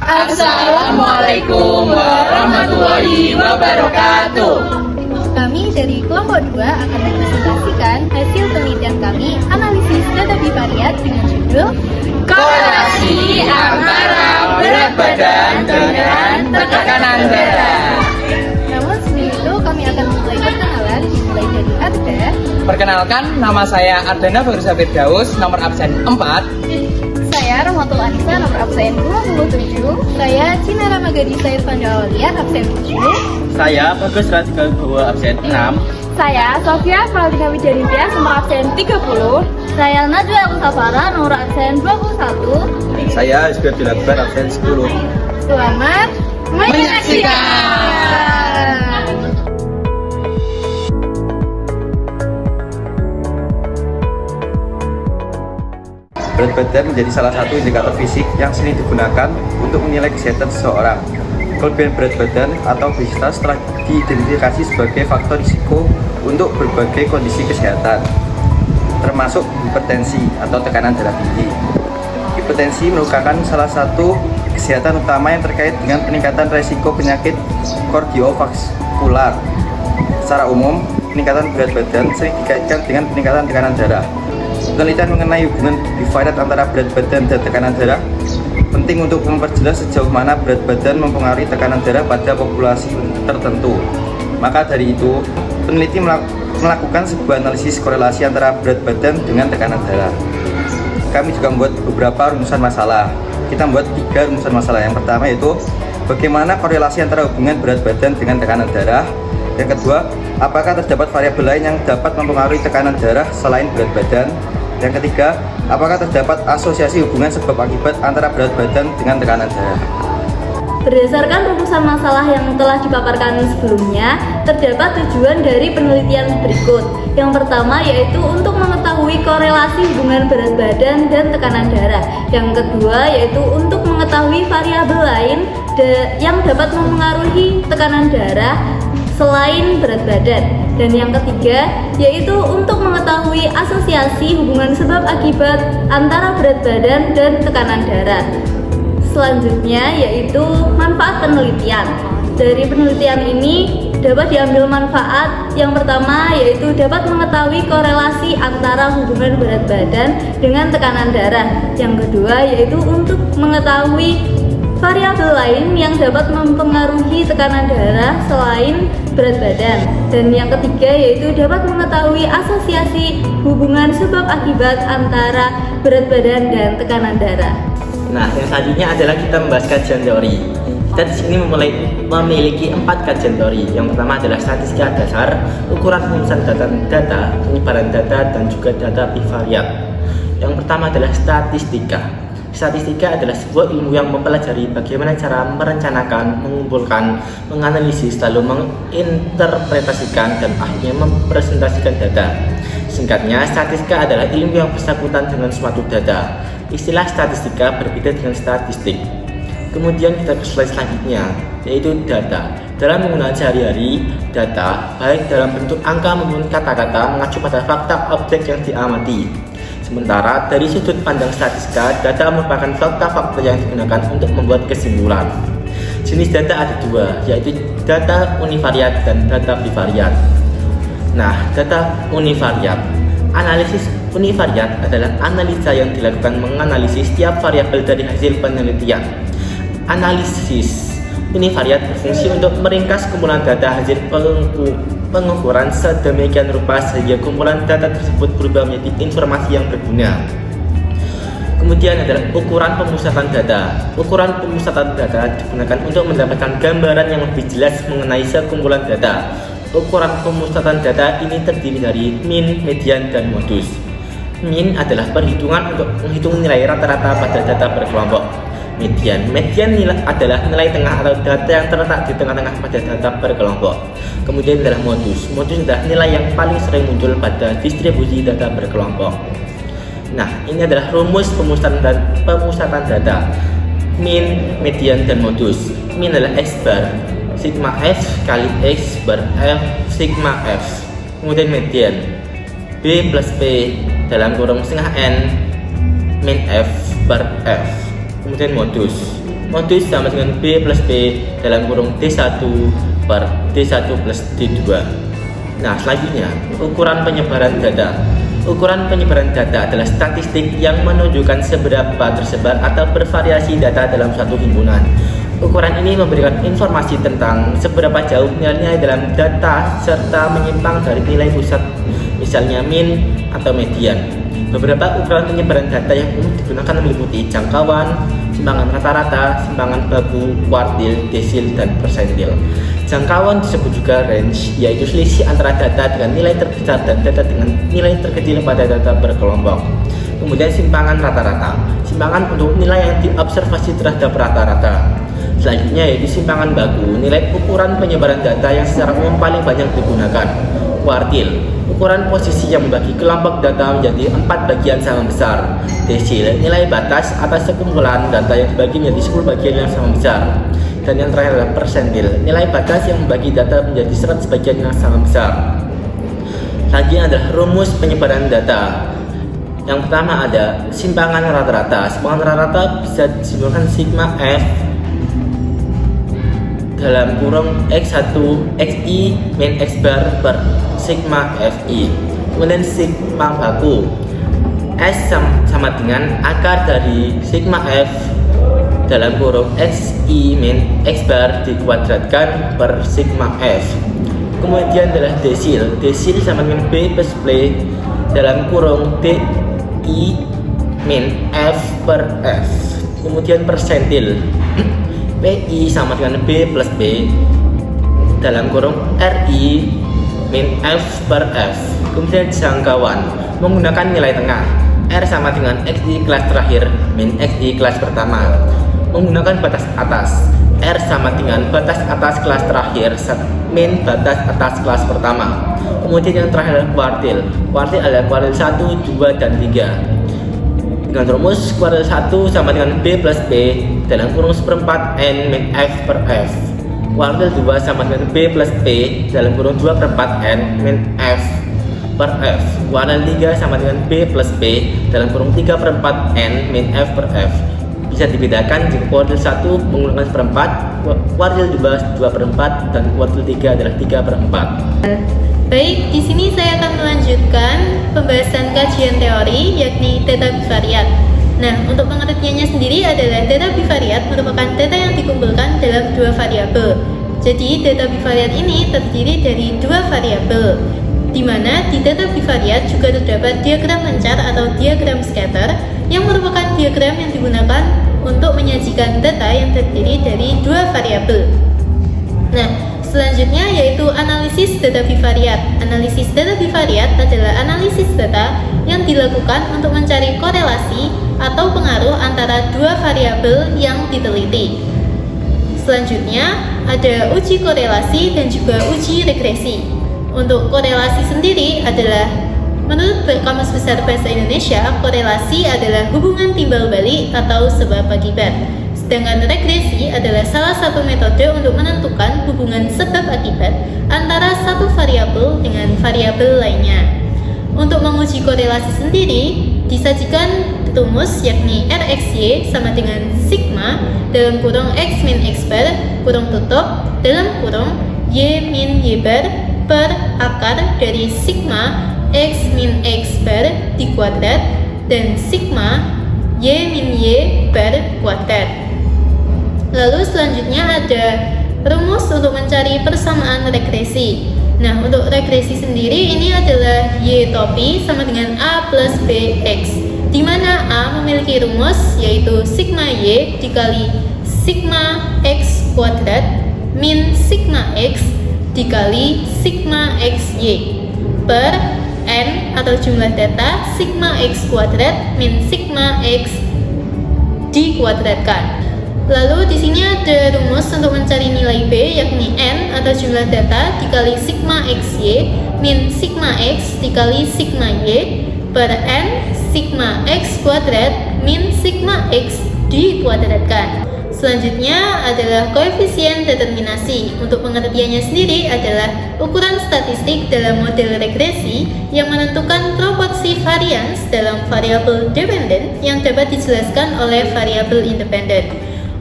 Assalamualaikum warahmatullahi wabarakatuh. Kami dari kelompok 2 akan mempresentasikan hasil penelitian kami analisis data bivariat dengan judul Korelasi antara berat badan dengan tekanan darah. Namun sebelum itu kami akan mulai perkenalan dimulai dari Arda. Perkenalkan, nama saya Ardana Faruza Firdaus, nomor absen 4. Saya Rahmatul Anissa, nomor absen 27. Saya Cinara Magadi Sair Pandawalia, absen 7. Saya Bagus Radikal Bowo, absen 6. Saya Sofia Pratika Wijanitya, nomor absen 30. Saya Najwa Kusafara, nomor absen 21. Saya Isbir Dilakbar, absen 10. Selamat menyaksikan. Berat badan menjadi salah satu indikator fisik yang sering digunakan untuk menilai kesehatan seseorang. Kelebihan berat badan atau obesitas telah diidentifikasi sebagai faktor risiko untuk berbagai kondisi kesehatan, termasuk hipertensi atau tekanan darah tinggi. Hipertensi merupakan salah satu kesehatan utama yang terkait dengan peningkatan resiko penyakit kardiovaskular. Secara umum, peningkatan berat badan sering dikaitkan dengan peningkatan tekanan darah. Penelitian mengenai hubungan bivariat antara berat badan dan tekanan darah penting untuk memperjelas sejauh mana berat badan mempengaruhi tekanan darah pada populasi tertentu. Maka dari itu, peneliti melakukan sebuah analisis korelasi antara berat badan dengan tekanan darah. Kami juga membuat beberapa rumusan masalah. Kita membuat 3 rumusan masalah. Yang pertama yaitu bagaimana korelasi antara hubungan berat badan dengan tekanan darah. Yang kedua, apakah terdapat variabel lain yang dapat mempengaruhi tekanan darah selain berat badan? Yang ketiga, apakah terdapat asosiasi hubungan sebab akibat antara berat badan dengan tekanan darah? Berdasarkan rumusan masalah yang telah dipaparkan sebelumnya, terdapat tujuan dari penelitian berikut. Yang pertama yaitu untuk mengetahui korelasi hubungan berat badan dan tekanan darah. Yang kedua yaitu untuk mengetahui variabel lain yang dapat mempengaruhi tekanan darah selain berat badan. Dan yang ketiga yaitu untuk mengetahui asosiasi hubungan sebab akibat antara berat badan dan tekanan darah. Selanjutnya yaitu manfaat penelitian. Dari penelitian ini dapat diambil manfaat yang pertama yaitu dapat mengetahui korelasi antara hubungan berat badan dengan tekanan darah. Yang kedua yaitu untuk mengetahui variabel lain yang dapat mempengaruhi tekanan darah selain berat badan. Dan yang ketiga yaitu dapat mengetahui asosiasi hubungan sebab akibat antara berat badan dan tekanan darah. Nah, yang selanjutnya adalah kita membahas kajian teori. Kita di sini memiliki 4 kajian teori. Yang pertama adalah statistika dasar, ukuran pengurusan data, penyebaran data, dan juga data bivariat. Yang pertama adalah statistika. Statistika adalah sebuah ilmu yang mempelajari bagaimana cara merencanakan, mengumpulkan, menganalisis, lalu menginterpretasikan, dan akhirnya mempresentasikan data. Singkatnya, statistika adalah ilmu yang bersangkutan dengan suatu data. Istilah statistika berbeda dengan statistik. Kemudian kita ke slide selanjutnya, yaitu data. Dalam penggunaan sehari-hari, data baik dalam bentuk angka maupun kata-kata mengacu pada fakta objek yang diamati. Sementara dari sudut pandang statistika, data merupakan fakta-fakta yang digunakan untuk membuat kesimpulan. Jenis data ada 2, yaitu data univariat dan data bivariat. Nah, data univariat. Analisis univariat adalah analisa yang dilakukan menganalisis setiap variabel dari hasil penelitian. Analisis univariat berfungsi untuk meringkas kumpulan data hasil pengukuran sedemikian rupa sehingga kumpulan data tersebut berubah menjadi informasi yang berguna. Kemudian adalah ukuran pemusatan data. Ukuran pemusatan data digunakan untuk mendapatkan gambaran yang lebih jelas mengenai sekumpulan data. Ukuran pemusatan data ini terdiri dari min, median, dan modus. Min adalah perhitungan untuk menghitung nilai rata-rata pada data berkelompok. Median adalah nilai tengah atau data yang terletak di tengah-tengah pada data berkelompok. Kemudian adalah modus. Modus adalah nilai yang paling sering muncul pada distribusi data berkelompok. Nah, ini adalah rumus pemusatan data. Min, median, dan modus. Min adalah X bar sigma F kali X bar F sigma F. Kemudian median B plus P dalam kurung setengah N min F bar F. Kemudian modus. modus sama dengan B plus B dalam kurung D1 per D1 plus D2. Nah, selanjutnya, ukuran penyebaran data. Ukuran penyebaran data adalah statistik yang menunjukkan seberapa tersebar atau bervariasi data dalam suatu himpunan. Ukuran ini memberikan informasi tentang seberapa jauh nilai-nilai dalam data serta menyimpang dari nilai pusat, misalnya mean atau median. Beberapa ukuran penyebaran data yang umum digunakan meliputi jangkauan, simpangan rata-rata, simpangan baku, kuartil, desil, dan persentil. Jangkauan disebut juga range, yaitu selisih antara data dengan nilai terbesar dan data dengan nilai terkecil pada data berkelompok. Kemudian simpangan rata-rata, simpangan untuk nilai yang diobservasi terhadap rata-rata. Selanjutnya yaitu simpangan baku, nilai ukuran penyebaran data yang secara umum paling banyak digunakan. Kuartil, ukuran posisi yang membagi kelompok data menjadi 4 bagian sama besar. Desil, nilai batas atas sekumpulan data yang dibagi menjadi 10 bagian yang sama besar. Dan yang terakhir adalah persentil, nilai batas yang membagi data menjadi 100 bagian yang sama besar. Selanjutnya adalah rumus penyebaran data. Yang pertama ada simpangan rata-rata. Simpangan rata-rata bisa disimpulkan sigma F dalam kurung X1 XI min X bar per sigma FI. Kemudian simpang baku, S sama dengan akar dari sigma F dalam kurung XI min X bar dikuadratkan per sigma F. Kemudian adalah desil. Desil sama dengan B plus B dalam kurung DI min F per F. Kemudian persentil. PI sama dengan B plus B dalam kurung RI min F per F. Kemudian jangkauan menggunakan nilai tengah, R sama dengan XI kelas terakhir min XI kelas pertama. Menggunakan batas atas, R sama dengan batas atas kelas terakhir min batas atas kelas pertama. Kemudian yang terakhir adalah kuartil. Kuartil adalah kuartil 1, 2, dan 3. Dengan rumus kuartil 1 sama dengan B plus B dalam kurung 1/4 N min F per F. Kuartil 2 sama dengan B plus B dalam kurung 2/4 N min F per F. Kuartil 3 sama dengan B plus B dalam kurung 3/4 N min F per F. Bisa dibedakan jika kuartil 1 menggunakan 1/4, kuartil 2 2/4, dan kuartil 3 adalah 3/4. Baik, di sini saya akan melanjutkan pembahasan kajian teori yakni data bivariat. Nah, untuk pengertiannya sendiri adalah data bivariat merupakan data yang dikumpulkan dalam 2 variabel. Jadi, data bivariat ini terdiri dari 2 variabel, di mana di data bivariat juga terdapat diagram lancar atau diagram scatter yang merupakan diagram yang digunakan untuk menyajikan data yang terdiri dari 2 variabel. Nah, selanjutnya yaitu analisis data bivariat. Analisis data bivariat adalah analisis data yang dilakukan untuk mencari korelasi atau pengaruh antara 2 variabel yang diteliti. Selanjutnya ada uji korelasi dan juga uji regresi. Untuk korelasi sendiri adalah menurut Kamus Besar Bahasa Indonesia, korelasi adalah hubungan timbal balik atau sebab akibat. Sedangkan regresi adalah salah satu metode untuk menentukan hubungan sebab akibat antara satu variabel dengan variabel lainnya. Untuk menguji korelasi sendiri, disajikan rumus yakni RxY sama dengan sigma dalam kurung X min X bar kurung tutup dalam kurung Y min Y bar per akar dari sigma X min X bar dikuadrat dan sigma Y min Y bar kuadrat. Lalu selanjutnya ada rumus untuk mencari persamaan regresi. Nah, untuk regresi sendiri ini adalah Y topi sama dengan A plus BX, di mana A memiliki rumus yaitu sigma Y dikali sigma X kuadrat min sigma X dikali sigma XY per N atau jumlah data sigma X kuadrat min sigma X dikuadratkan. Lalu di sini ada rumus untuk mencari nilai B yakni N atau jumlah data dikali sigma XY min sigma X dikali sigma Y per N sigma X kuadrat min sigma X dikuadratkan. Selanjutnya adalah koefisien determinasi. Untuk pengertiannya sendiri adalah ukuran statistik dalam model regresi yang menentukan proporsi varians dalam variabel dependen yang dapat dijelaskan oleh variabel independen.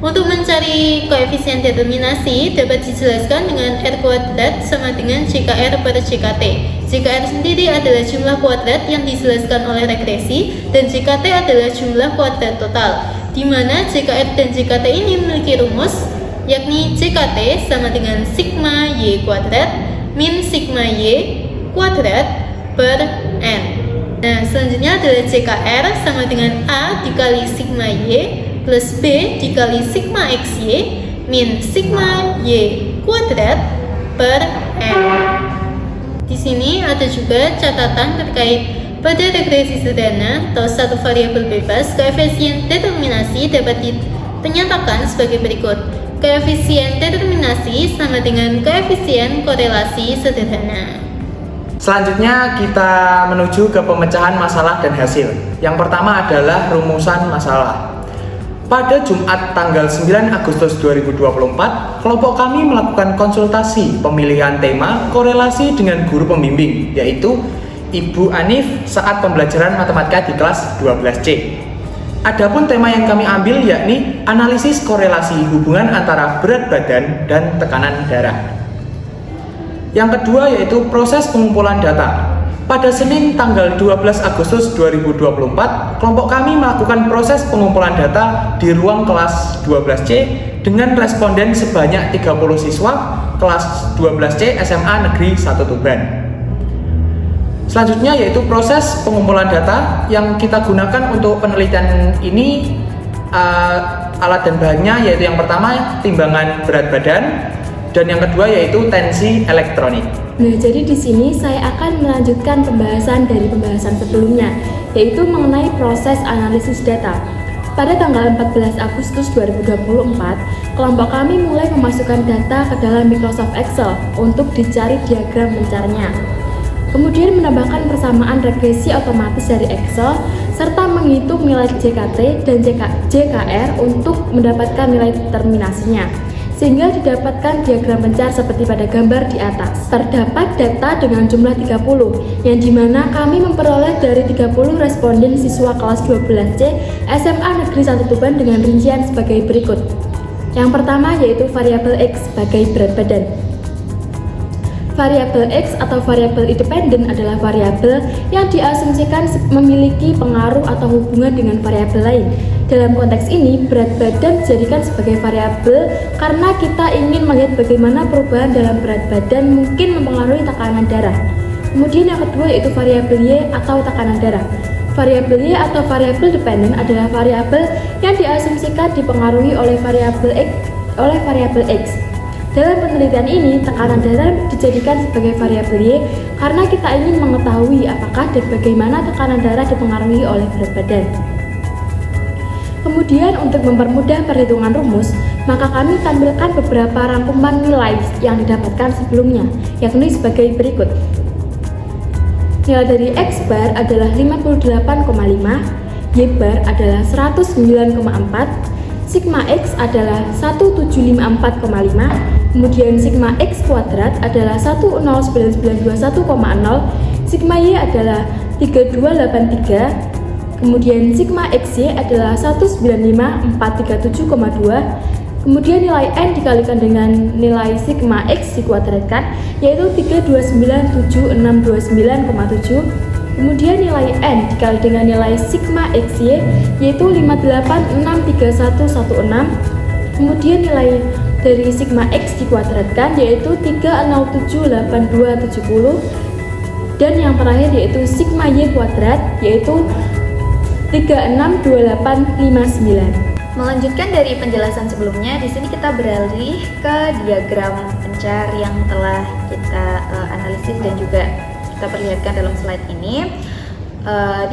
Untuk mencari koefisien determinasi dapat dijelaskan dengan R kuadrat sama dengan JKR per JKT. JKR sendiri adalah jumlah kuadrat yang dijelaskan oleh regresi dan JKT adalah jumlah kuadrat total, di mana JKR dan JKT ini memiliki rumus yakni JKT sama dengan sigma Y kuadrat min sigma Y kuadrat per N. Nah, selanjutnya adalah JKR sama dengan A dikali sigma Y plus B dikali sigma XY min sigma Y kuadrat per N. Di sini ada juga catatan terkait pada regresi sederhana atau satu variabel bebas, koefisien determinasi dapat dinyatakan sebagai berikut. Koefisien determinasi sama dengan koefisien korelasi sederhana. Selanjutnya kita menuju ke pemecahan masalah dan hasil. Yang pertama adalah rumusan masalah. Pada Jumat tanggal 9 Agustus 2024, kelompok kami melakukan konsultasi pemilihan tema korelasi dengan guru pembimbing, yaitu Ibu Anif saat pembelajaran matematika di kelas 12C. Adapun tema yang kami ambil yakni analisis korelasi hubungan antara berat badan dan tekanan darah. Yang kedua yaitu proses pengumpulan data. Pada Senin tanggal 12 Agustus 2024, kelompok kami melakukan proses pengumpulan data di ruang kelas 12C dengan responden sebanyak 30 siswa kelas 12C SMA Negeri 1 Tuban. Selanjutnya yaitu proses pengumpulan data yang kita gunakan untuk penelitian ini, alat dan bahannya yaitu yang pertama timbangan berat badan dan yang kedua yaitu tensi elektronik. Nah, jadi di sini saya akan melanjutkan pembahasan dari pembahasan sebelumnya, yaitu mengenai proses analisis data. Pada tanggal 14 Agustus 2024, kelompok kami mulai memasukkan data ke dalam Microsoft Excel untuk dicari diagram bencarnya. Kemudian menambahkan persamaan regresi otomatis dari Excel, serta menghitung nilai JKT dan JKR untuk mendapatkan nilai determinasinya, sehingga didapatkan diagram bencar seperti pada gambar di atas. Terdapat data dengan jumlah 30, yang dimana kami memperoleh dari 30 responden siswa kelas 12C SMA Negeri 1 Tuban dengan rincian sebagai berikut. Yang pertama yaitu variabel X sebagai berat badan. Variabel X atau variabel independen adalah variabel yang diasumsikan memiliki pengaruh atau hubungan dengan variabel lain. Dalam konteks ini, berat badan dijadikan sebagai variabel karena kita ingin melihat bagaimana perubahan dalam berat badan mungkin mempengaruhi tekanan darah. Kemudian yang kedua yaitu variabel Y atau tekanan darah. Variabel Y atau variabel dependen adalah variabel yang diasumsikan dipengaruhi oleh variabel X. Dalam penelitian ini, tekanan darah dijadikan sebagai variabel Y karena kita ingin mengetahui apakah dan bagaimana tekanan darah dipengaruhi oleh berat badan. Kemudian untuk mempermudah perhitungan rumus, maka kami tampilkan beberapa rangkuman nilai yang didapatkan sebelumnya, yakni sebagai berikut. Nilai dari X bar adalah 58,5, Y bar adalah 109,4, sigma X adalah 1754,5, kemudian sigma X kuadrat adalah 109921,0, sigma Y adalah 3283, kemudian sigma XY adalah 195437,2, kemudian nilai N dikalikan dengan nilai sigma X dikuadratkan yaitu 329769,7, kemudian nilai N dikali dengan nilai sigma XY yaitu 58,63116, kemudian nilai dari sigma X dikuadratkan yaitu 3078270, dan yang terakhir yaitu sigma Y kuadrat yaitu 362859. Melanjutkan dari penjelasan sebelumnya, di sini kita beralih ke diagram pencar yang telah kita analisis dan juga kita perlihatkan dalam slide ini,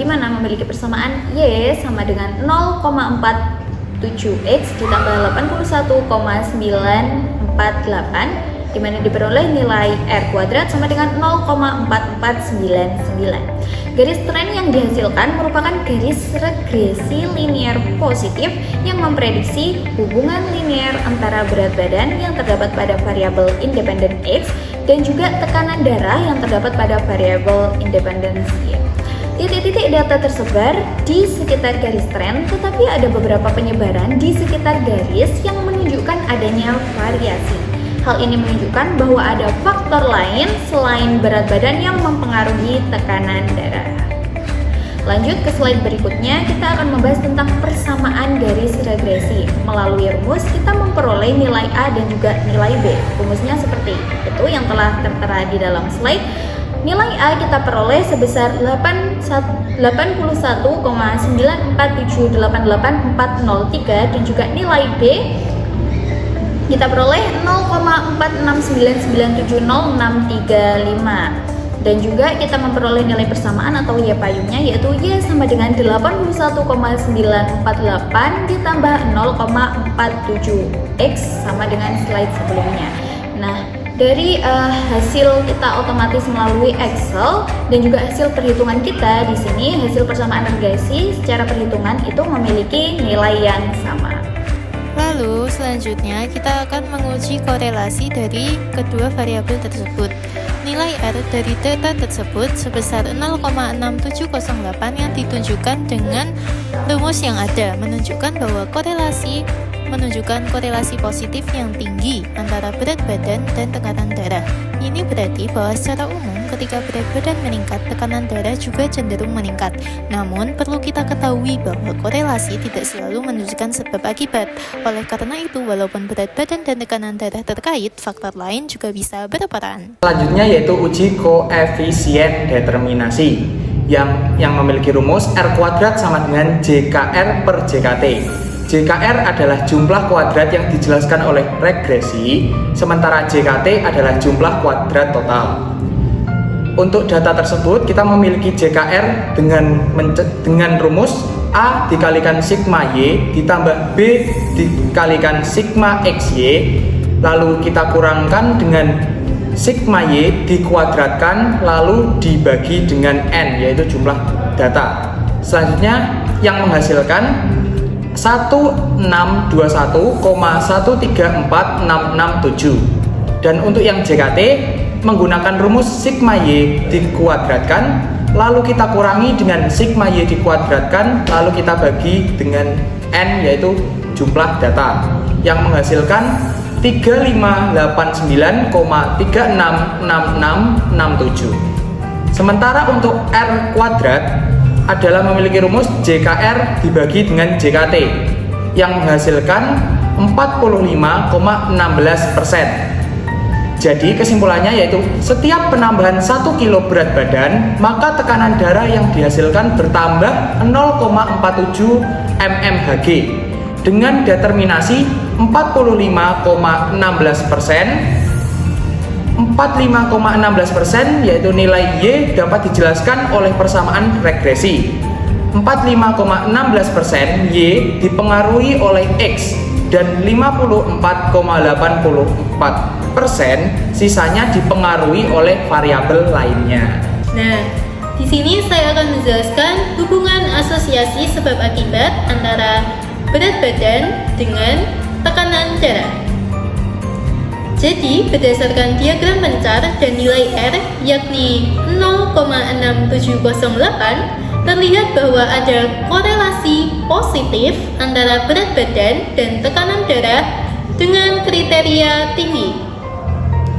di mana memiliki persamaan Y sama dengan 0,47X ditambah 81,948, di mana diperoleh nilai R kuadrat sama dengan 0,4499. Garis tren yang dihasilkan merupakan garis regresi linear positif yang memprediksi hubungan linear antara berat badan yang terdapat pada variabel independen X dan juga tekanan darah yang terdapat pada variabel independen Y. Titik-titik data tersebar di sekitar garis tren, tetapi ada beberapa penyebaran di sekitar garis yang menunjukkan adanya variasi. Hal ini menunjukkan bahwa ada faktor lain selain berat badan yang mempengaruhi tekanan darah. Lanjut ke slide berikutnya, kita akan membahas tentang persamaan garis regresi. Melalui rumus, kita memperoleh nilai A dan juga nilai B. Rumusnya seperti itu yang telah tertera di dalam slide. Nilai A kita peroleh sebesar 81,94788,403 dan juga nilai B kita peroleh 0,469970,635. Dan juga kita memperoleh nilai persamaan atau Y payungnya, yaitu Y sama dengan 81,948 ditambah 0,47 X sama dengan slide sebelumnya. Nah, dari hasil kita otomatis melalui Excel dan juga hasil perhitungan kita di sini, hasil persamaan regresi secara perhitungan itu memiliki nilai yang sama. Lalu selanjutnya kita akan menguji korelasi dari kedua variabel tersebut. Nilai R dari data tersebut sebesar 0,6708 yang ditunjukkan dengan rumus yang ada menunjukkan korelasi positif yang tinggi antara berat badan dan tekanan darah. Ini berarti bahwa secara umum ketika berat badan meningkat, tekanan darah juga cenderung meningkat. Namun perlu kita ketahui bahwa korelasi tidak selalu menunjukkan sebab akibat. Oleh karena itu, walaupun berat badan dan tekanan darah terkait, faktor lain juga bisa berperan. Selanjutnya yaitu uji koefisien determinasi yang memiliki rumus R kuadrat sama dengan JKR per JKT. JKR adalah jumlah kuadrat yang dijelaskan oleh regresi, sementara JKT adalah jumlah kuadrat total. Untuk data tersebut, kita memiliki JKR dengan rumus A dikalikan sigma Y ditambah B dikalikan sigma XY, lalu kita kurangkan dengan sigma Y dikuadratkan lalu dibagi dengan N, yaitu jumlah data. Selanjutnya yang menghasilkan 1621,134667. Dan untuk yang JKT menggunakan rumus sigma Y dikuadratkan lalu kita kurangi dengan sigma Y dikuadratkan lalu kita bagi dengan N, yaitu jumlah data, yang menghasilkan 3589,366667. Sementara untuk R kuadrat adalah memiliki rumus JKR dibagi dengan JKT yang menghasilkan 45,16%. Jadi kesimpulannya yaitu setiap penambahan 1 kg berat badan, maka tekanan darah yang dihasilkan bertambah 0,47 mmHg dengan determinasi 45,16%. 45,16% yaitu nilai Y dapat dijelaskan oleh persamaan regresi. 45,16% Y dipengaruhi oleh X dan 54,84% sisanya dipengaruhi oleh variabel lainnya. Nah, di sini saya akan menjelaskan hubungan asosiasi sebab akibat antara berat badan dengan tekanan darah. Jadi, berdasarkan diagram mencar dan nilai R yakni 0,6708, terlihat bahwa ada korelasi positif antara berat badan dan tekanan darah dengan kriteria tinggi.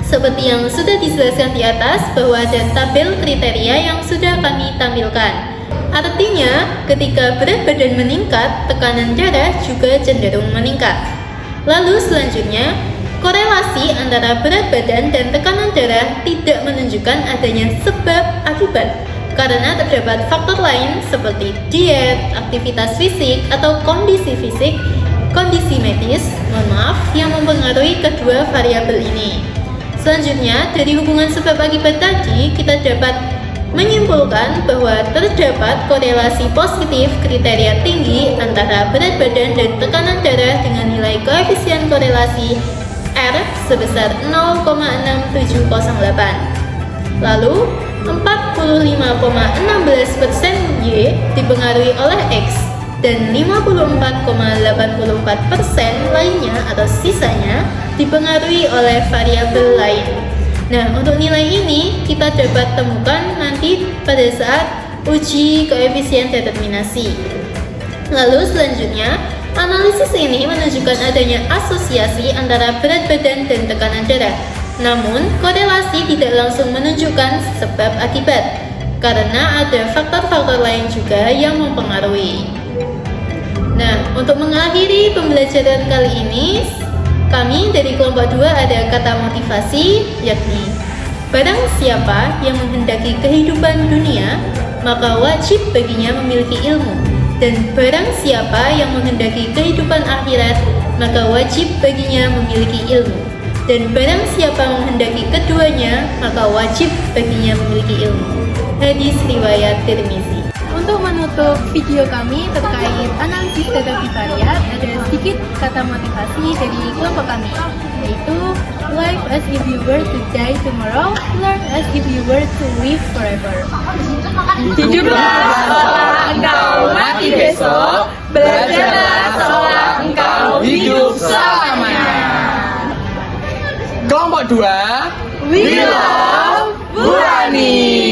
Seperti yang sudah dijelaskan di atas bahwa ada tabel kriteria yang sudah kami tampilkan. Artinya, ketika berat badan meningkat, tekanan darah juga cenderung meningkat. Lalu selanjutnya, korelasi antara berat badan dan tekanan darah tidak menunjukkan adanya sebab akibat karena terdapat faktor lain seperti diet, aktivitas fisik, atau kondisi medis, yang mempengaruhi kedua variabel ini. Selanjutnya, dari hubungan sebab akibat tadi, kita dapat menyimpulkan bahwa terdapat korelasi positif kriteria tinggi antara berat badan dan tekanan darah dengan nilai koefisien korelasi R sebesar 0,6708. Lalu 45,16% Y dipengaruhi oleh X dan 54,84% lainnya atau sisanya dipengaruhi oleh variabel lain. Nah, untuk nilai ini kita dapat temukan nanti pada saat uji koefisien determinasi. Lalu selanjutnya, analisis ini menunjukkan adanya asosiasi antara berat badan dan tekanan darah. Namun, korelasi tidak langsung menunjukkan sebab akibat, karena ada faktor-faktor lain juga yang mempengaruhi. Nah, untuk mengakhiri pembelajaran kali ini, kami dari kelompok 2 ada kata motivasi, yakni barang siapa yang menghendaki kehidupan dunia, maka wajib baginya memiliki ilmu. Dan barang siapa yang menghendaki kehidupan akhirat, maka wajib baginya memiliki ilmu. Dan barang siapa menghendaki keduanya, maka wajib baginya memiliki ilmu. Hadis riwayat Tirmizi. Untuk menutup video kami terkait analisis data bivariat, ada sedikit kata motivasi dari kelompok kami, yaitu live as if you were to die tomorrow, learn as if you were to live forever. Hiduplah seolah engkau mati besok, belajarlah seolah engkau hidup selamanya. Kelompok 2, We love Burani.